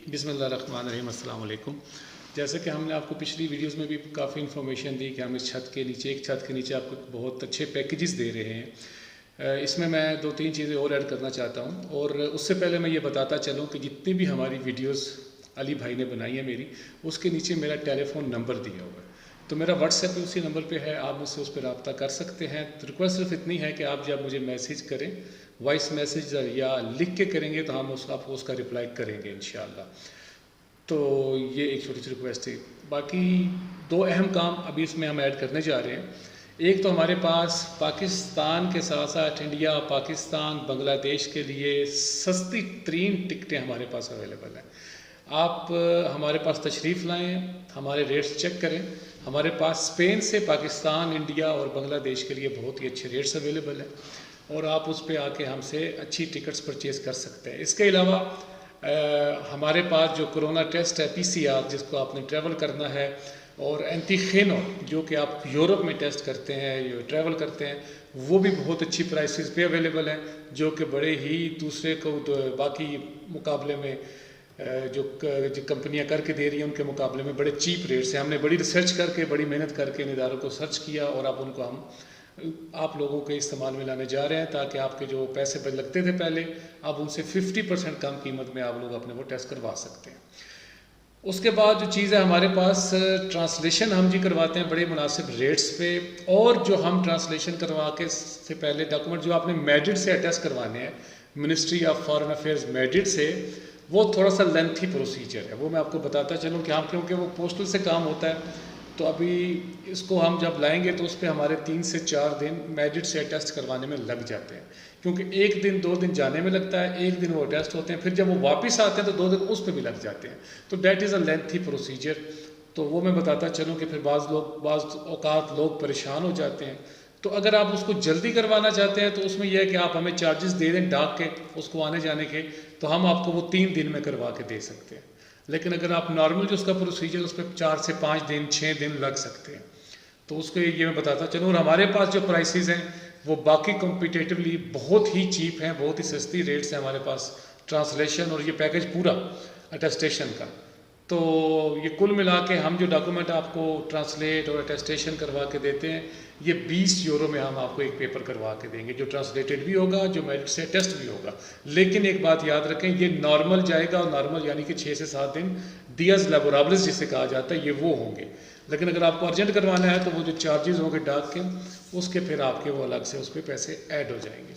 بسم اللہ الرحمن الرحیم، السلام علیکم۔ جیسا کہ ہم نے آپ کو پچھلی ویڈیوز میں بھی کافی انفارمیشن دی کہ ہم اس چھت کے نیچے ایک آپ کو بہت اچھے پیکیجز دے رہے ہیں۔ اس میں 2-3 چیزیں اور ایڈ کرنا چاہتا ہوں، اور اس سے پہلے میں یہ بتاتا چلوں کہ جتنی بھی ہماری ویڈیوز علی بھائی نے بنائی ہے میری، اس کے نیچے میرا ٹیلی فون نمبر دیا ہوا ہے، تو میرا واٹس ایپ اسی نمبر پہ ہے، آپ مجھ سے اس پہ رابطہ کر سکتے ہیں۔ ریکویسٹ صرف اتنی ہے کہ آپ جب مجھے میسیج کریں، وائس میسیج یا لکھ کے کریں گے، تو ہم آپ کو اس کا رپلائی کریں گے انشاءاللہ۔ تو یہ ایک چھوٹی سی ریکویسٹ تھی۔ باقی 2 اہم کام ابھی اس میں ہم ایڈ کرنے جا رہے ہیں۔ ایک تو ہمارے پاس پاکستان کے ساتھ ساتھ انڈیا، پاکستان، بنگلہ دیش کے لیے سستی ترین ٹکٹیں ہمارے پاس اویلیبل ہیں۔ آپ ہمارے پاس تشریف لائیں، ہمارے ریٹس چیک کریں۔ ہمارے پاس اسپین سے پاکستان، انڈیا اور بنگلہ دیش کے لیے بہت ہی اچھے ریٹس اویلیبل ہیں، اور آپ اس پہ آ کے ہم سے اچھی ٹکٹس پرچیز کر سکتے ہیں۔ اس کے علاوہ ہمارے پاس جو کرونا ٹیسٹ ہے PCR، جس کو آپ نے ٹریول کرنا ہے، اور اینٹیخینو جو کہ آپ یورپ میں ٹیسٹ کرتے ہیں، ٹریول کرتے ہیں، وہ بھی بہت اچھی پرائسز پہ اویلیبل ہیں، جو کہ بڑے ہی دوسرے کو باقی مقابلے میں جو کمپنیاں کر کے دے رہی ہیں ان کے مقابلے میں بڑے چیپ ریٹس ہیں۔ ہم نے بڑی ریسرچ کر کے، بڑی محنت کر کے ان اداروں کو سرچ کیا، اور اب ان کو ہم آپ لوگوں کے استعمال میں لانے جا رہے ہیں، تاکہ آپ کے جو پیسے لگتے تھے پہلے، اب ان سے 50% کم قیمت میں آپ لوگ اپنے وہ ٹیسٹ کروا سکتے ہیں۔ اس کے بعد جو چیز ہے، ہمارے پاس ٹرانسلیشن ہم کرواتے ہیں بڑے مناسب ریٹس پہ، اور جو ہم ٹرانسلیشن کروا کے سے پہلے ڈاکومنٹ جو آپ نے میڈرڈ سے اٹیسٹ کروانے ہیں، ministry of foreign affairs Madrid سے، وہ تھوڑا سا لینتھی پروسیجر ہے، وہ میں آپ کو بتاتا چلوں کہ کیونکہ وہ پوسٹل سے کام ہوتا ہے، تو ابھی اس کو ہم جب لائیں گے تو اس پہ ہمارے 3 سے 4 دن میڈرڈ سے اٹیسٹ کروانے میں لگ جاتے ہیں، کیونکہ 1 دن 2 دن جانے میں لگتا ہے، 1 دن وہ اٹیسٹ ہوتے ہیں، پھر جب وہ واپس آتے ہیں تو 2 دن اس پہ بھی لگ جاتے ہیں، تو that is a lengthy procedure. تو وہ میں بتاتا چلوں کہ پھر بعض اوقات لوگ پریشان ہو جاتے ہیں، تو اگر آپ اس کو جلدی کروانا چاہتے ہیں تو اس میں یہ ہے کہ آپ ہمیں چارجز دے دیں ڈاک کے، اس کو آنے جانے کے، تو ہم آپ کو وہ 3 دن میں کروا کے دے سکتے ہیں۔ لیکن اگر آپ نارمل جو اس کا پروسیجر، اس پہ 4 سے 5 دن 6 دن لگ سکتے ہیں، تو اس کو یہ میں بتاتا چلوں۔ اور ہمارے پاس جو پرائسز ہیں وہ باقی کمپیٹیٹیولی بہت ہی چیپ ہیں، بہت ہی سستی ریٹس ہیں ہمارے پاس، ٹرانسلیشن اور یہ پیکج پورا اٹیسٹیشن کا۔ تو یہ کل ملا کے ہم جو ڈاکومنٹ آپ کو ٹرانسلیٹ اور اٹیسٹیشن کروا کے دیتے ہیں، یہ 20 یورو میں ہم آپ کو ایک پیپر کروا کے دیں گے، جو ٹرانسلیٹڈ بھی ہوگا، جو میرٹ سے ٹیسٹ بھی ہوگا۔ لیکن ایک بات یاد رکھیں، یہ نارمل جائے گا، اور نارمل یعنی کہ 6 سے 7 دن ڈیز لیبورابلس جسے کہا جاتا ہے، یہ وہ ہوں گے۔ لیکن اگر آپ کو ارجنٹ کروانا ہے تو وہ جو چارجز ہوں گے ڈاک کے، اس کے پھر آپ کے وہ الگ سے اس پہ پیسے ایڈ ہو جائیں گے۔